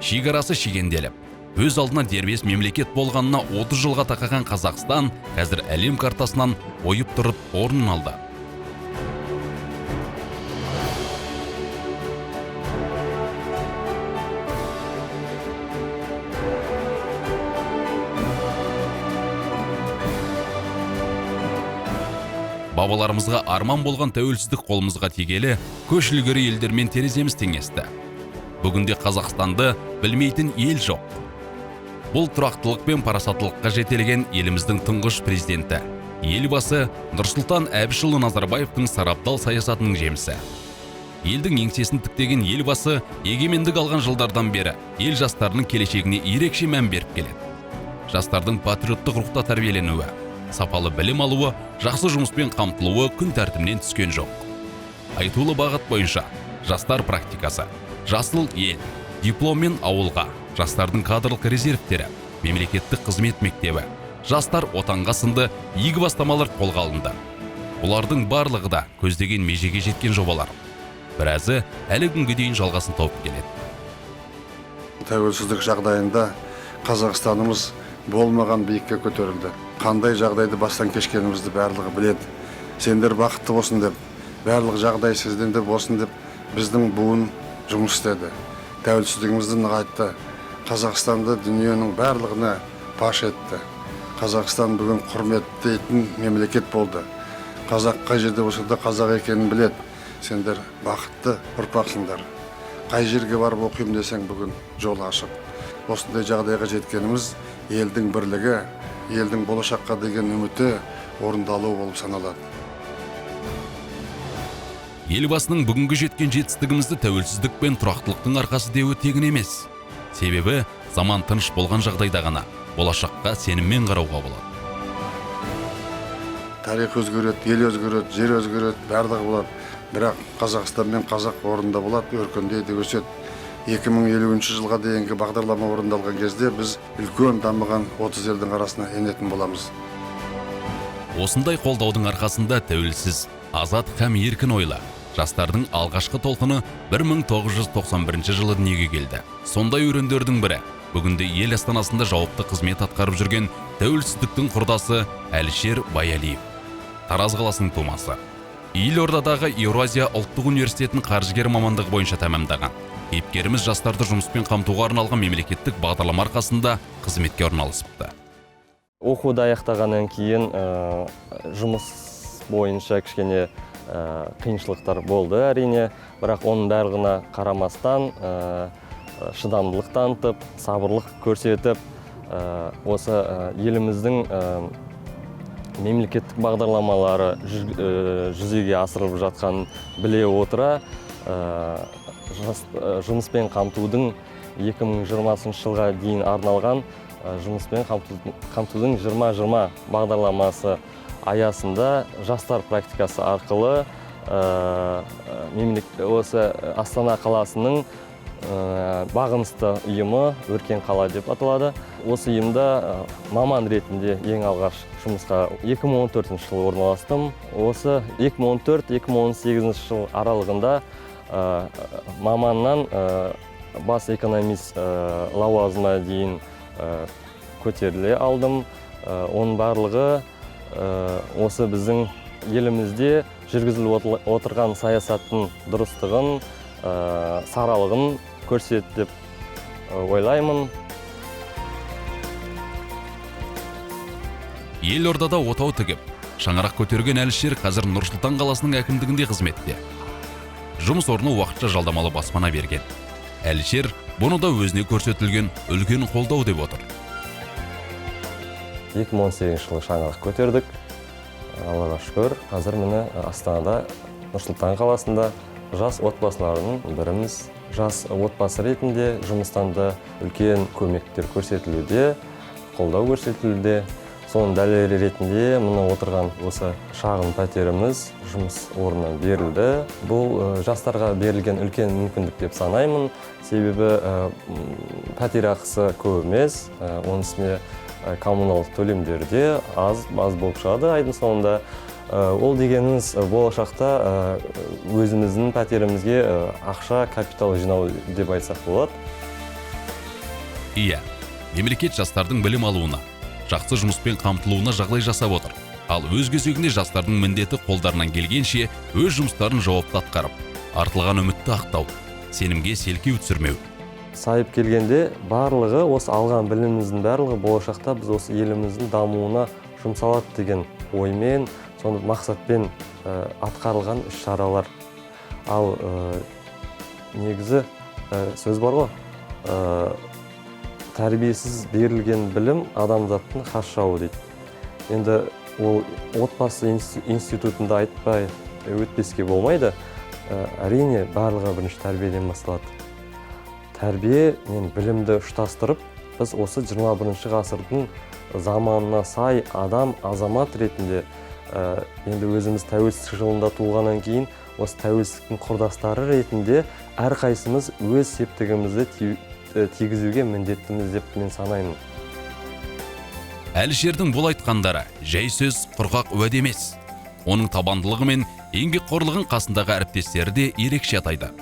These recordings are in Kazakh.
шекарасы шегенделіп, өз алдына дербес мемлекет болғанына 30 жылға тақаған Қазақстан қазір әлем картасынан ойып тұрып орнын алды. Бабаларымызға арман болған тәуелсіздік қолымызға тигелі, көш ілгері елдермен тереземіз теңесті. Бүгінде Қазақстанды білмейтін ел жоқ. Бұл тұрақтылық пен парасаттылыққа жетелеген еліміздің тұңғыш президенті, елбасы Нұрсұлтан Әбішұлы Назарбаевтың сарабдал саясатының жемісі. Елдің еңсесін тіктеген елбасы егемендік алған жылдардан бері ел жастарының келешегіне ерекше мән беріп келеді. Жастардың патриоттық рухта тәрбиеленуі, сапалы білім алуы, жақсы жұмыспен қамтылуы күн тәртібінен түскен жоқ. Айтулы бағыт бойынша жастар практикасы, жасыл ел, дипломмен ауылға, жастардың кадрлық резервтері, мемлекеттік қызмет мектебі, жастар отанға сынды игі бастамалар қолға алынды. Бұлардың барлығы да көздеген межеге жеткен жобалар. Біразы әлі күнге дейін жалғасын тауып келеді. Тәуелсіздік жағдайында Қазақстанымыз болмаған биікке көтерілді. Қандай жағдайды бастан кешкенімізді барлығы біледі. Сендер бақытты болсын деп, барлық жағдай сізден де болсын деп, біздің буын жұмыс істеді. Тәуелсіздігімізді нығайтты. Қазақстанды дүниенің барлығына паш етті. Қазақстан бүгін құрметтейтін мемлекет болды. Қазақ қай жерде болса да қазақ екенін біледі. Сендер бақытты ұрпақсыңдар. Қай жерге барып оқимын десең бүгін жол ашық. Осындай жағдайға жеткеніміз елдің бірлігі, елдің болашаққа деген үміті орындалу болып саналады. Елбасының бүгінгі жеткен жетістігімізді тәуелсіздік пен тұрақтылықтың арқасы деуі тегін емес. Себебі заман тыныш болған жағдайда ғана болашаққа сеніммен қарауға болады. Тарих өзгереді, ел өзгереді, жер өзгереді, барлығы болады. Бірақ Қазақстан мен қазақ орында болады, өркендейді, өседі. 2050 жылға дейінгі бағдарлама орындалған кезде біз үлкен дамыған 30 елдің арасына енетін боламыз. Осындай қолдаудың арқасында тәуелсіз, азат һәм еркін ойлы жастардың алғашқы толқыны 1991 жылы дүниеге келді. Сондай өрендердің бірі бүгінде ел астанасында жауапты қызмет атқарып жүрген тәуелсіздіктің құрдасы Әлішер Баялиев. Тараз қаласының тумасы. Елордадағы Еуразия ұлттық университетін қаржыгер мамандығы бойынша тәмамдаған. Кейіпкеріміз жастарды жұмыспен қамтуға арналған мемлекеттік бағдарлама арқасында қызметке орналасыпты. Оқуды аяқтағаннан кейін жұмыс бойынша кішкене қиыншылықтар болды әрине, бірақ оның барлығына қарамастан шыдамдылық танытып, сабырлық көрсетіп, осы еліміздің мемлекеттік бағдарламалары жүзеге асырылып жатқанын біле отыра, жұмыспен қамтудың 2020 жылға дейін арналған жұмыспен қамтудың 2020 бағдарламасы аясында жастар практикасы арқылы осы Астана қаласының бағынысты ұйымы Өркен қала деп аталады. Осы ұйымда маман ретінде ең алғаш жұмысқа 2014 жылы орналастым. Осы 2014-2018 жыл аралығында маманнан бас экономист лауазымына дейін көтеріле алдым. Оның барлығы осы біздің елімізде жүргізіліп отырған саясаттың дұрыстығын, саралығын көрсетті деп ойлаймын. Елордада отау тігіп, шаңырақ көтерген Әлішер қазір Нұрсұлтан қаласының әкімдігінде қызметте. Жұмыс орны уақытша жалдамалы баспана берген. Әлішер бұны да өзіне көрсетілген үлкен қолдау деп отыр. 2018 жылы шаңырақ көтердік. Аллаға шүкір, қазір міне Астанада, Нұрсұлтан қаласында жас отбасыларының біріміз. Жас отбасы ретінде жұмыстан да үлкен көмектер көрсетілуде, қолдау көрсетілуде. Соның дәлелі ретінде мына отырған осы шағын пәтеріміз жұмыс орнына берілді. Бұл жастарға берілген үлкен мүмкіндік деп санаймын. Себебі пәтер ақысы көп емес, оның үстіне коммуналдық төлемдер де аз болып шығады айдың соңында. Ол дегеніміз болашақта өзіміздің пәтерімізге ақша, капитал жинау деп айтсақ болады. Иә, мемлекет жастардың білім алуына, жақсы жұмыспен қамтылуына жағдай жасап отыр. Ал өз кезегінде жастардың міндеті қолдарынан келгенше өз жұмыстарын жауапты атқарып, артылған үмітті ақтау, сенімге селкеу түсірмеу. Сайып келгенде барлығы осы алған біліміміздің барлығы болашақта біз осы еліміздің дамуына жұмсалады деген оймен, сондай мақсатпен атқарылған іс-шаралар. Ал негізі сөз бар ғой, тәрбиесіз берілген білім адамзаттың хас жауы дейді. Енді ол отбасы институтында айтпай өтпеске болмайды. Әрине барлығы бірінші тәрбиеден басталады. Тәрбие мен білімді ұштастырып, біз осы 21 ғасырдың заманына сай адам, азамат ретінде енді өзіміз тәуелсіздік жылында туғаннан кейін осы тәуелсіздіктің құрдастары ретінде әрқайсымыз өз септігімізді тигізуге міндеттіміз деп мен санаймын. Әлішердің бұл айтқандары жай сөз, құрғақ уәде емес. Оның табандылығы мен еңбекқорлығын қасындағы әріптестері де ерекше атайды.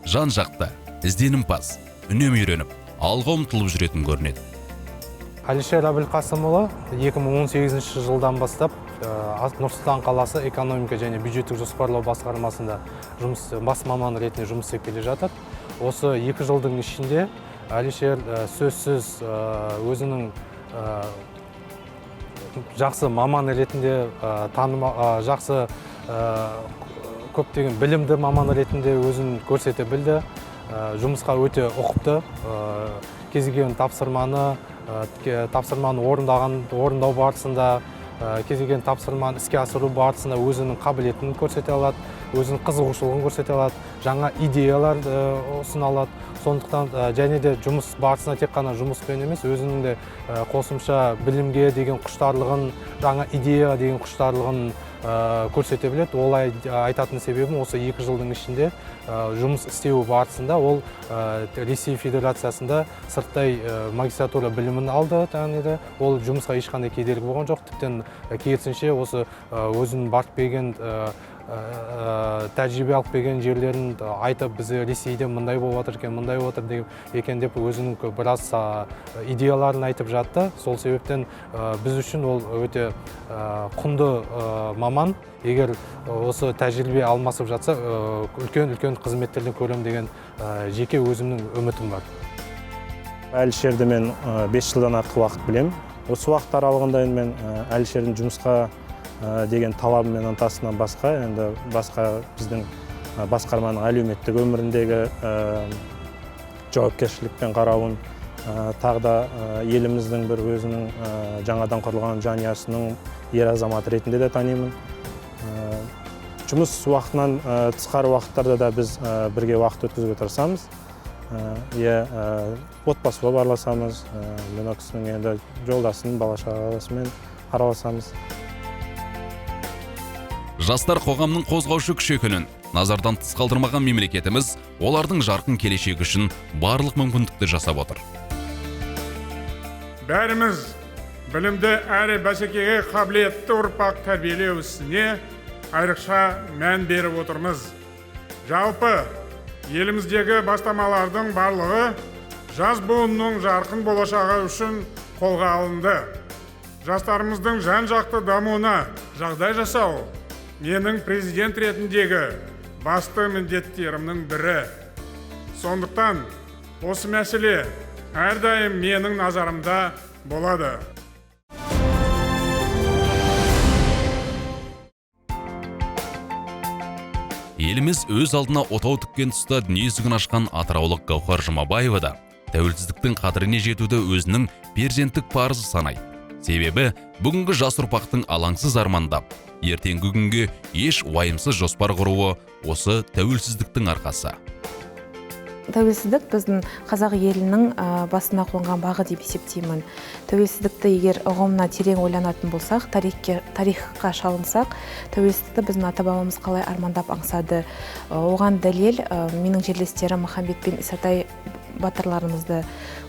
Жан-жақты, ізденімпаз, үнемі үйреніп, алға ұмтылып жүретін көрінеді. Әлішер Әбілқасымұлы 2018 жылдан бастап Нұр-Сұлтан қаласы экономика және бюджеттік жоспарлау басқармасында бас маман ретінде жұмыс істеп келе жатыр. Осы 2 жылдың ішінде Әлішер сөзсіз өзінің жақсы маман ретінде жақсы көптеген білімді маман ретінде өзін көрсете білді. Жұмысқа өте ұқыпты, кез келген тапсырманы орындау барысында, кез келген тапсырманы іске асыру барысында өзінің қабілетін көрсете алады, өзінің қызығушылығын көрсете алады, жаңа идеялар ұсына алады. Сондықтан және де жұмыс барысында тек қана жұмыспен емес, өзінің де қосымша білімге деген құштарлығын, жаңа идеяға деген құштарлығын көрсете біледі. Олай айтатын себебім осы 2 жылдың ішінде жұмыс істеу барысында ол Ресей Федерациясында сырттай магистратура білімін алды. Ол жұмысқа ешқандай кедергі болған жоқ. Тіптен керісінше осы өзінің барып келген тәжірибе алып келген жерлерін айтып, бізде Ресейде мындай болып отыр екен, мындай болып отыр екен деп өзінің біраз идеяларын айтып жатты. Сол себептен біз үшін ол өте құнды маман. Егер осы тәжірибе алмасып жатса, үлкен қызметтерден көрем деген жеке өзімнің үмітім бар. Әлішерді мен 5 жылдан артық уақыт білем. Осы уақыт аралығында мен Әлішердің жұмысқа деген талабы мен ынтасынан басқа, енді басқа біздің басқарманың әлеуметтік өміріндегі жауапкершілікпен қарауын, тағы да еліміздің бір өзінің жаңадан құрылған жанұясының ер азаматы ретінде де танимын. Жұмыс уақытынан тысқары уақыттарда да біз бірге уақыт өткізуге тырысамыз. Отбасыға барласамыз, мен ол кісінің енді жолдасын, бала-шағасымен араласамыз. Жастар қоғамның қозғаушы күші екенін назардан тыс қалдырмаған мемлекетіміз олардың жарқын келешегі үшін барлық мүмкіндікті жасап отыр. Бәріміз білімді әрі бәсекеге қабілетті ұрпақ тәрбиелеу ісіне айрықша мән беріп отырмыз. Жалпы еліміздегі бастамалардың барлығы жас буынның жарқын болашағы үшін қолға алынды. Жастарымыздың жан-жақты дамуына жағдай жасау менің президент ретіндегі басты міндеттерімнің бірі. Сондықтан осы мәселе әрдайым менің назарымда болады. Еліміз өз алдына отау тіккен тұста дүниесігін ашқан атыраулық Гаухар Жұмабаева да тәуелсіздіктің қадіріне жетуді өзінің перзенттік парызы санайды. Себебі бүгінгі жас ұрпақтың алаңсыз армандап, ертеңгі күнге еш уайымсыз жоспар құруы осы тәуелсіздіктің арқасы. Тәуелсіздік біздің қазақ елінің басына қонған бағы деп есептеймін. Тәуелсіздікті егер ұғымына терең ойланатын болсақ, тарихқа шалынсақ, тәуелсіздікті біздің ата-бабамыз қалай армандап аңсады. Оған дәлел менің жерлестерім Махамбет пен Исатай батырларымызды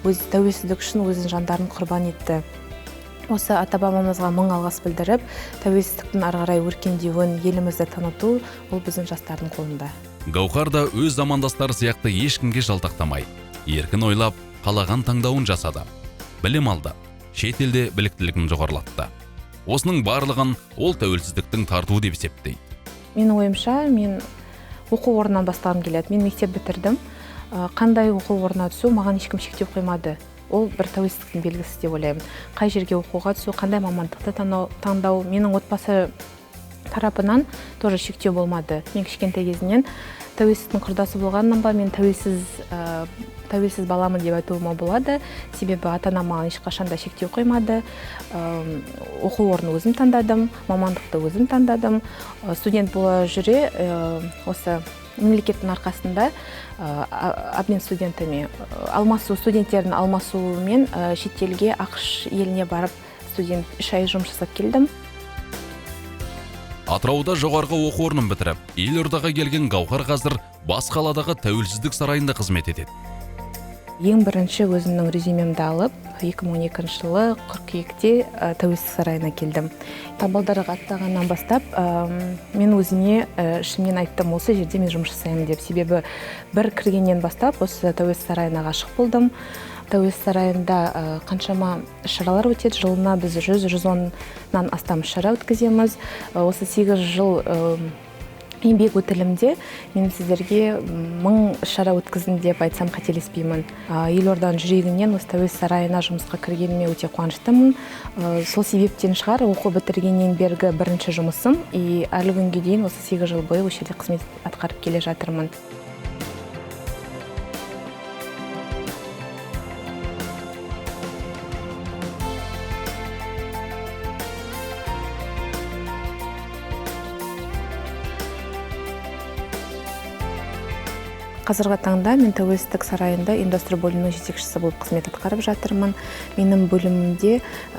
өз тәуелсіздік үшін өзінің жандарын құрбан етті. Осы ата-бабамызға мың алғыс білдіріп, тәуелсіздіктің ары қарай өркендеуін, елімізді таныту ол біздің жастардың қолында. Гаухар да өз замандастары сияқты ешкімге жалтақтамай, еркін ойлап, қалаған таңдауын жасады. Білім алды, шет елде біліктілігін жоғарылатты. Осының барлығын ол тәуелсіздіктің тартуы деп есептейді. Менің ойымша, мен оқу орнынан бастағым келеді. Мен мектеп бітірдім. Қандай оқу орнына түсу маған ешкім шектеу қоймады. Ол бір тәуелсіздіктің белгісі деп ойлаймын. Қай жерге оқуға түсу, қандай мамандықты таңдау, менің отбасы тарапынан тоже шектеу болмады. Мен кішкентай кезінен тәуелсіздіктің құрдасы болғаннан ба, мен тәуелсіз баламын деп айтуыма болады. Себебі ата-анам маған ешқашан да шектеу қоймады. Оқу орнын өзім таңдадым, мамандықты өзім таңдадым. Студент бола жүре, осы мемлекеттің арқасында обмен студентами, студенттердің алмасуымен шетелге ақш еліне барып студент 3 ай жұмыс жасап келдім. Атырауда жоғарғы оқу орнын бітіріп, Елордаға келген Гаухар қазір бас қаладағы тәуелсіздік сарайында қызмет етеді. Ең бірінші өзімнің резюмемді алып, 2012 жылы қыркүйекте тәуелсіздік сарайына келдім. Табалдырық аттағаннан бастап, мен өзіне ішімнен айттым, осы жерде мен жұмыс жасаймын деп. Себебі бір кіргеннен бастап осы тәуелсіздік сарайына ғашық болдым. Тәуелсіздік сарайында қаншама шаралар өтеді. Жылына біз 100-110-нан астам шара өткіземіз. Осы 8 жыл еңбек өтілімде мен сіздерге 1000 шара өткіздім деп айтсам қателеспеймін. Елорданың жүрегінен осы тәуелсіздік сарайына жұмысқа кіргеніме өте қуаныштымын. Сол себептен шығар, оқу бітіргеннен бергі бірінші жұмысым, әлі күнге дейін осы 8 жыл бойы осы жерде қызмет атқарып келе жатырмын. Қазіргі таңда мен тәуелсіздік сарайында индустрия бөлімінің жетекшісі болып қызмет атқарып жатырмын. Менің бөлімімде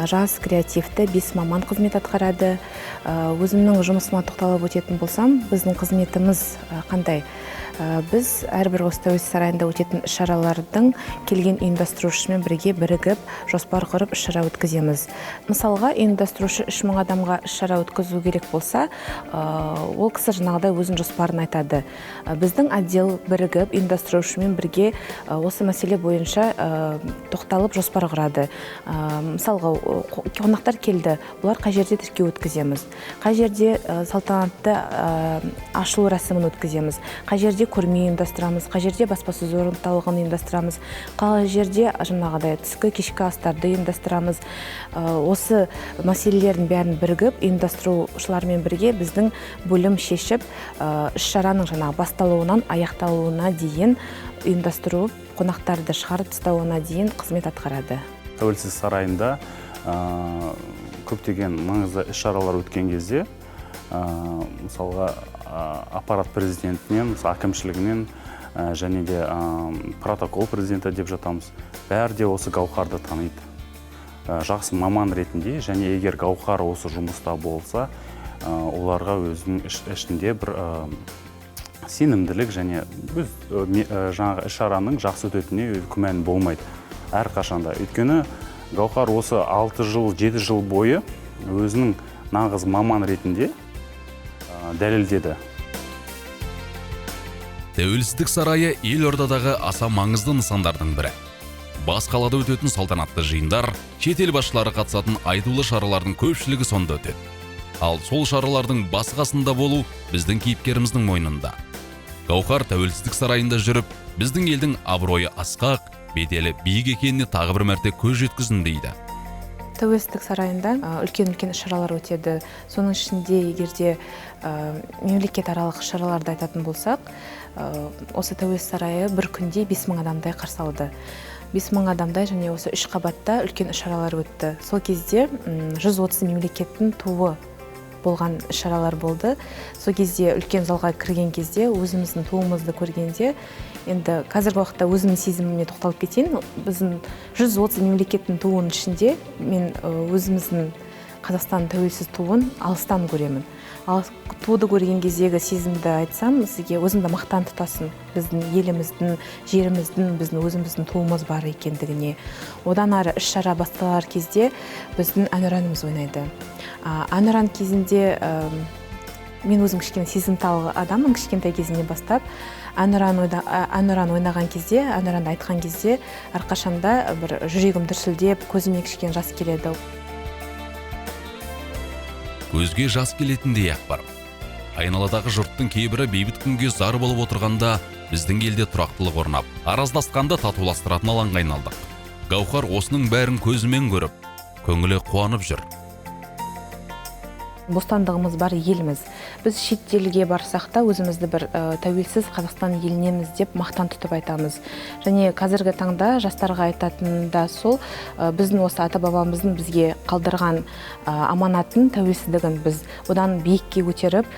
жас креативті 5 маман қызмет атқарады. Өзімнің жұмысыма тоқталып өтетін болсам, біздің қызметіміз қандай? Біз әрбір осы тәуелсіздік сарайында өтетін шаралардың келген ұйымдастырушымен бірігіп, жоспар құрып шара өткіземіз. Мысалға, ұйымдастырушы 3000 адамға шара өткізу керек болса, ол кісі жаңағыдай өзінің жоспарын айтады. Біздің отдел бірігіп, ұйымдастырушымен бірге осы мәселе бойынша тоқталып жоспар құрады. Мысалға, қонақтар келді, бұлар қай жерде тіркеу өткіземіз, қай жерде салтанатты ашылу рәсімін өткіземіз, қай жерде көрме ұйымдастырамыз, қай жерде баспасөз орталығын ұйымдастырамыз, қай жерде жаңағыдай түскі кешкі астарды ұйымдастырамыз. Осы мәселелердің бәрін бірігіп, ұйымдастырушылармен бірге біздің бөлім шешіп, іс-шараның басталуынан аяқталуына дейін ұйымдастыру, қонақтарды шығарып тастауына дейін қызмет атқарады. Тәуелсіздік сарайында көптеген маңызды іс-шаралар өткен кезде, мысалға аппарат президентінен, әкімшілігінен және де протокол президенті деп жатамыз. Бәрі де осы Гаухарды таниды. Жақсы маман ретінде, және егер Гаухар осы жұмыста болса, оларға өзінің ішінде бір сенімділік және жаңағы іс-шараның жақсы өтетініне күмән болмайды. Әрқашанда. Өйткені Гаухар осы 6 жыл, 7 жыл бойы өзінің нағыз маман ретінде дәлелдеді. Тәуелсіздік сарайы Елордадағы аса маңызды нысандардың бірі. Бас қалада өтетін салтанатты жиындар, шетел басшылары қатысатын айтулы шаралардың көпшілігі сонда өтеді. Ал сол шаралардың басы-қасында болу біздің кейіпкеріміздің мойнында. Гаухар тәуелсіздік сарайында жүріп, біздің елдің абыройы асқақ, беделі биік екеніне тағы бір мәрте көз жеткізін дейді. Тәуелсіздік сарайында үлкен-үлкен шаралар өтеді. Соның ішінде егерде мемлекет аралық шараларды айтатын болсақ, осы тәуелсіздік сарайы бір күнде 5000 адамдай қарсы алды. 5000 адамдай және осы 3 қабатта үлкен шаралар өтті. Сол кезде 130 мемлекеттің туы болған шаралар болды. Сол кезде үлкен залға кірген кезде, өзіміздің туымызды көргенде, енді қазіргі уақытта өзімнің сезіміме тоқталып кетейін. Біздің 130 мемлекеттің туының ішінде мен өзіміздің Қазақстан тәуелсіз туын алыстан көремін. Ал туды көрген кездегі сезімді айтсам, сізге өзімді мақтан тұтасың. Біздің еліміздің, жеріміздің, біздің өзіміздің туымыз бар екендігіне. Одан ары іс-шара басталар кезде біздің әнұранымыз ойнайды. Әнұран кезінде мен өзім кішкене сезімтал адаммын, кішкентай кезімнен бастап. әнұран ойнаған кезде, әнұранды айтқан кезде әрқашанда бір жүрегім дүрсілдеп, көзіме кішкене жас келеді. Көзге жас келетіндей ақ бар. Айналадағы жұрттың кейбірі бейбіт күнге зар болып отырғанда, біздің елде тұрақтылық орнап, араздасқанда татуластыратын алаңға айналдық. Гаухар осының бәрін көзімен көріп, көңілі қуанып жүр. Бостандығымыз бар еліміз. Біз шетелге барсақ та өзімізді бір тәуелсіз Қазақстан елінеміз деп мақтан тұтып айтамыз. Және қазіргі таңда жастарға айтатын да сол, біздің осы ата-бабамыздың бізге қалдырған аманатын, тәуелсіздігін біз одан биікке көтеріп,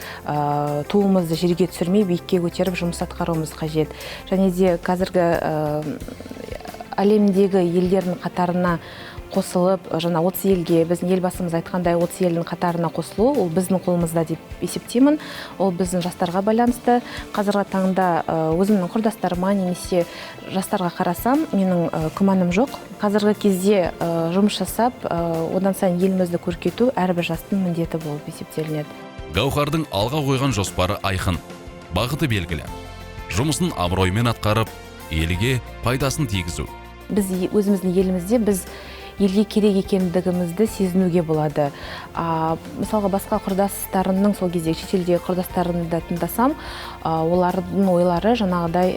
туымызды жерге түсірмей биікке көтеріп жұмыс атқаруымыз қажет. Және де қазіргі әлемдегі елдердің қатарына қосылып, жаңа 30 елге, біздің елбасымыз айтқандай 30 елдің қатарына қосылу, ол біздің қолымызда деп есептеймін. Ол біздің жастарға байланысты. Қазіргі таңда өзімнің құрдастарыма немесе жастарға қарасам, менің күмәнім жоқ. Қазіргі кезде жұмыс жасап, одан сайын елімізді көркейту әрбір жастың міндеті болып есептелінеді. Гаухардың алға қойған жоспары айқын, бағыты белгілі. Жұмысын абыроймен атқарып, елге пайдасын тигізу. Біз өзіміздің елімізде біз елге керек екендігімізді сезінуге болады. Мысалға басқа құрдастарымның сол кезде шетелдегі құрдастарымды тыңдасам, олардың ойлары жаңағыдай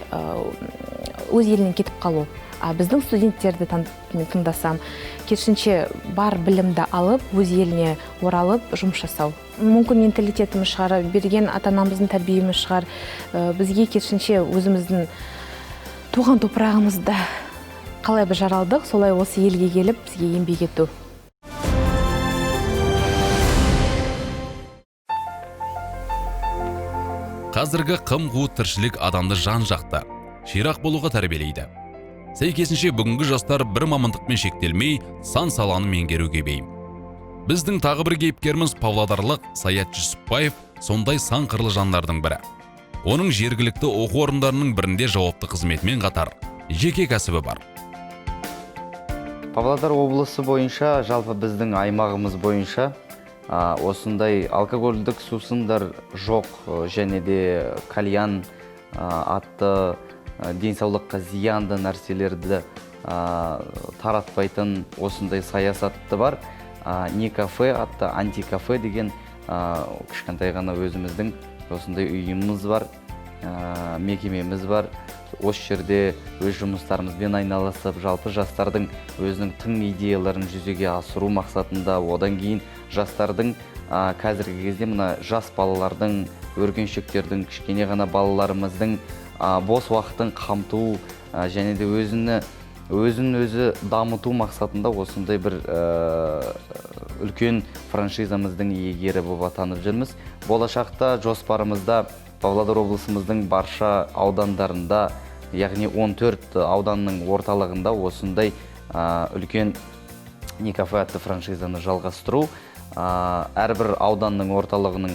өз елінен кетіп қалу. Біздің студенттерді тыңдасам, керісінше бар білімді алып, өз еліне оралып жұмыс жасау. Мүмкін менталитетіміз шығар, берген ата-анамыздың тәрбиеміз шығар, бізге керісінше өзіміздің туған топырағымызда қалай біз жаралдық, солай осы елге келіп, бізге еңбек ету. Қазіргі қым-қуыт тіршілік адамды жан-жақты, ширақ болуға тәрбиелейді. Сәйкесінше бүгінгі жастар бір мамандықпен шектелмей, сан саланы меңгеруге бейім. Біздің тағы бір кейіпкеріміз павлодарлық Саят Жүсіпбаев сондай сан қырлы жандардың бірі. Оның жергілікті оқу орындарының бірінде жауапты қызметімен қатар жеке кәсібі бар. Павлодар облысы бойынша, жалпы біздің аймағымыз бойынша осындай алкогольдік сусындар жоқ, және де кальян атты денсаулыққа зиянды нәрселерді таратпайтын осындай саясатты бар. Не кафе атты антикафе деген кішкентай ғана өзіміздің осындай ұйымымыз бар, мекемеміз бар. Осы жерде өз жұмыстарымызбен айналысып, жалпы жастардың өзінің тың идеяларын жүзеге асыру мақсатында, одан кейін жастардың қазіргі кезде мына жас балалардың, өркеншектердің, кішкене ғана балаларымыздың бос уақытын қамту және де өзін-өзі дамыту мақсатында осындай бір үлкен франшизамыздың иегері болып атанып жүрміз. Болашақта жоспарымызда Павлодар облысымыздың барша аудандарында, яғни 14 ауданның орталығында осындай үлкен не кафе атты франшизаны жалғастыру. Әрбір ауданның орталығының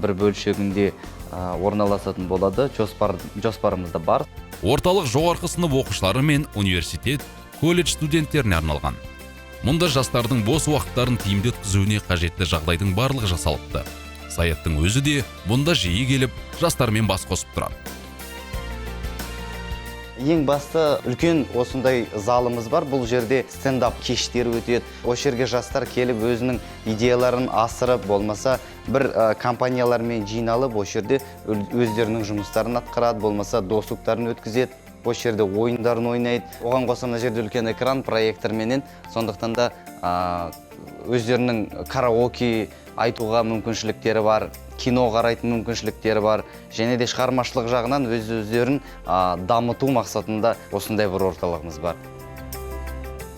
бір бөлшегінде орналасатын болады. Жоспарымызда бар. Орталық жоғарғы сынып оқушылары мен университет, колледж студенттеріне арналған. Мұнда жастардың бос уақыттарын тиімді өткізуіне қажетті жағдайдың барлығы жасалыпты. Саяттың өзі де бұнда жиі келіп, жастармен бас қосып тұрады. Ең басты үлкен осындай залымыз бар. Бұл жерде стендап кештері өтеді. Осы жерге жастар келіп өзінің идеяларын асырып, болмаса бір компаниялармен жиналып, осы жерде өздерінің жұмыстарын атқарады, болмаса досуктарын өткізеді. Осы жерде ойындарын ойнайды. Оған қоса мына жерде үлкен экран проекторменен, сондықтан да өздерінің караоке айтуға мүмкіншіліктері бар, кино қарайтын мүмкіншіліктері бар, және де шығармашылық жағынан өздерін дамыту мақсатында осындай бір орталығымыз бар.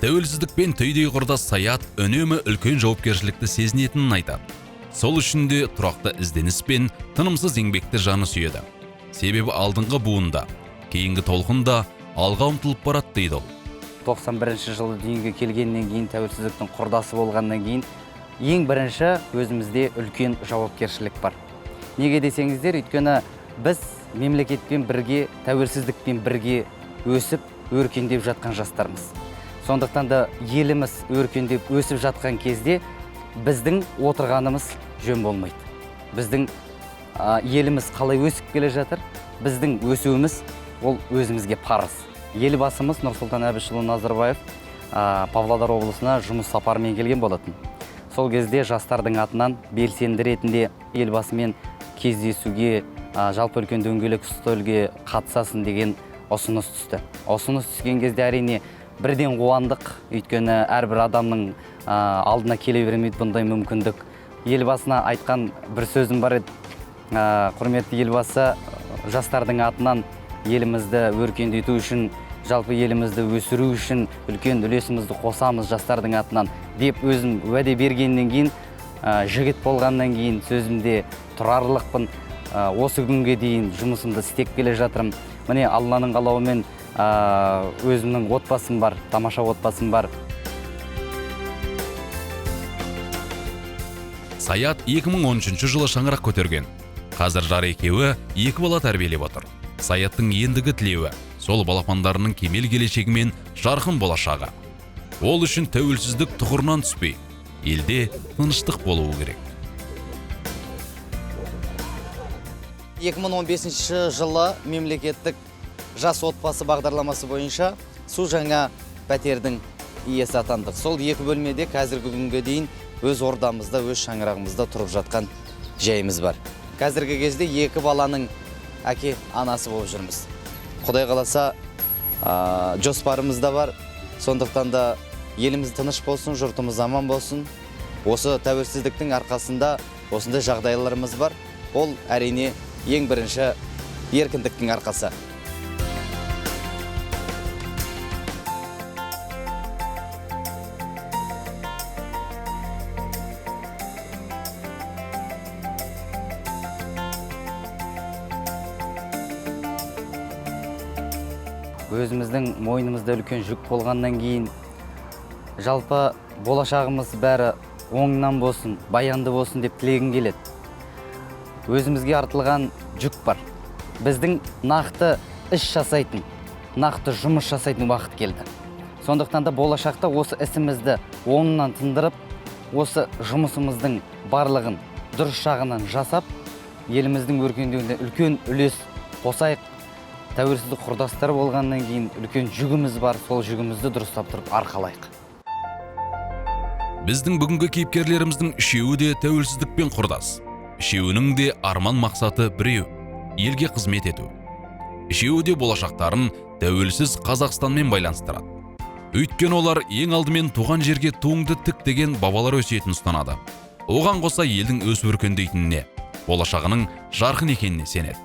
Тәуелсіздікпен түйдей құрдас Саят үнемі үлкен жауапкершілікті сезінетінін айтады. Сол үшін де тұрақты ізденіс пен тынымсыз еңбекті жаны сүйеді. Себебі алдыңғы буында, кейінгі толқында алға ұмтылып барады дейді ол. 91 жылы дүниеге келгеннен кейін, тәуелсіздіктің құрдасы болғаннан кейін, ең бірінші өзімізде үлкен жауапкершілік бар. Неге десеңіздер, өйткені біз мемлекетпен бірге, тәуелсіздікпен бірге өсіп, өркендеп жатқан жастармыз. Сондықтан да еліміз өркендеп өсіп жатқан кезде біздің отырғанымыз жөн болмайды. Біздің еліміз қалай өсіп келе жатыр, біздің өсуіміз ол өзімізге парыз. Елбасымыз Нұрсұлтан Әбішұлы Назарбаев Павлодар облысына жұмыс сапарымен келген болатын. Сол кезде жастардың атынан белсенді ретінде елбасымен кездесуге, жалпы үлкен дөңгелек үстелге қатысасын деген ұсыныс түсті. Ұсыныс түскен кезде әрине бірден қуандық, өйткені әрбір адамның алдына келе бермейді бұндай мүмкіндік. Елбасына айтқан бір сөзім бар еді. Құрметті елбасы, жастардың атынан елімізді өркендету үшін, жалпы елімізді өсіру үшін үлкен үлесімізді қосамыз жастардың атынан деп өзім уәде бергеннен кейін, жігіт болғаннан кейін сөзімде тұрарлықпын. Осы күнге дейін жұмысымды істеп келе жатырмын. Міне Алланың қалауымен өзімнің отбасым бар, тамаша отбасым бар. Саят 2013 жылы шаңырақ көтерген. Қазір жары екеуі 2 бала тәрбиелеп отыр. Саяттың ендігі тілеуі сол балапандарының кемел келешегі мен жарқын болашағы. Ол үшін тәуелсіздік тұғырынан түспей, елде тыныштық болуы керек. 2015 жылы мемлекеттік жас отбасы бағдарламасы бойынша су жаңа пәтердің иесі атандық. Сол 2 бөлмеде қазіргі күнге дейін өз ордамызда, өз шаңырағымызда тұрып жатқан жайымыз бар. Қазіргі кезде 2 баланың әке анасы болып жүрміз. Құдай қаласа жоспарымыз да бар. Сондықтан да еліміз тыныш болсын, жұртымыз аман болсын. Осы тәуелсіздіктің арқасында осындай жағдайларымыз бар. Ол әрине ең бірінші еркіндіктің арқасы. Өзіміздің мойнымызда үлкен жүк болғаннан кейін, жалпы болашағымыз бәрі оңынан болсын, баянды болсын деп тілегім келеді. Өзімізге артылған жүк бар. Біздің нақты іс жасайтын, нақты жұмыс жасайтын уақыт келді. Сондықтан да болашақта осы ісімізді оңынан тындырып, осы жұмысымыздың барлығын дұрыс жағынан жасап, еліміздің өркендеуіне үлкен үлес қосайық. Тәуелсіздік құрдастары болғаннан кейін үлкен жүгіміз бар, сол жүгімізді дұрыстап тұрып арқалайық. Біздің бүгінгі кейіпкерлеріміздің үшеуі де тәуелсіздікпен құрдас. Үшеуінің де арман мақсаты біреу, елге қызмет ету. Үшеуі де болашақтарын тәуелсіз Қазақстанмен байланыстырады. Өйткені олар ең алдымен туған жерге туыңды тік деген бабалар өсиетін ұстанады. Оған қоса елдің өсіп өркендейтініне, болашағының жарқын екеніне сенеді.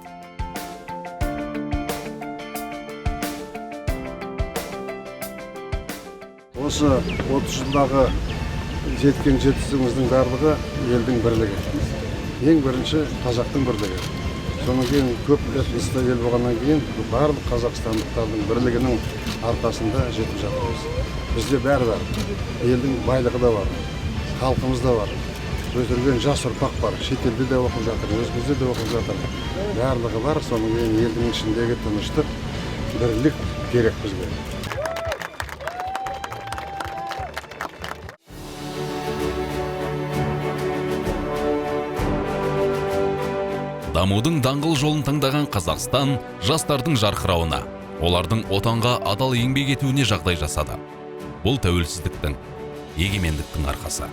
Осы 30 жылдағы жеткен жетістігіміздің барлығы елдің бірлігі. Ең бірінші қазақтың бірлігі. Соның кейін көп этносты ел болғаннан кейін барлық қазақстандықтардың бірлігінің арқасында жетіп жатырмыз. Бізде бәрі бар. Елдің байлығы да бар, халқымыз да бар. Өсірген жас ұрпақ бар. Шетелде де оқып жатыр, өзімізде де оқып жатыр. Барлығы бар. Соның кейін елдің ішіндегі тыныштық, бірлік керек бізге. Дамудың даңғыл жолын таңдаған Қазақстан жастардың жарқырауына, олардың отанға адал еңбек етуіне жағдай жасады. Бұл тәуелсіздіктің, егемендіктің арқасы.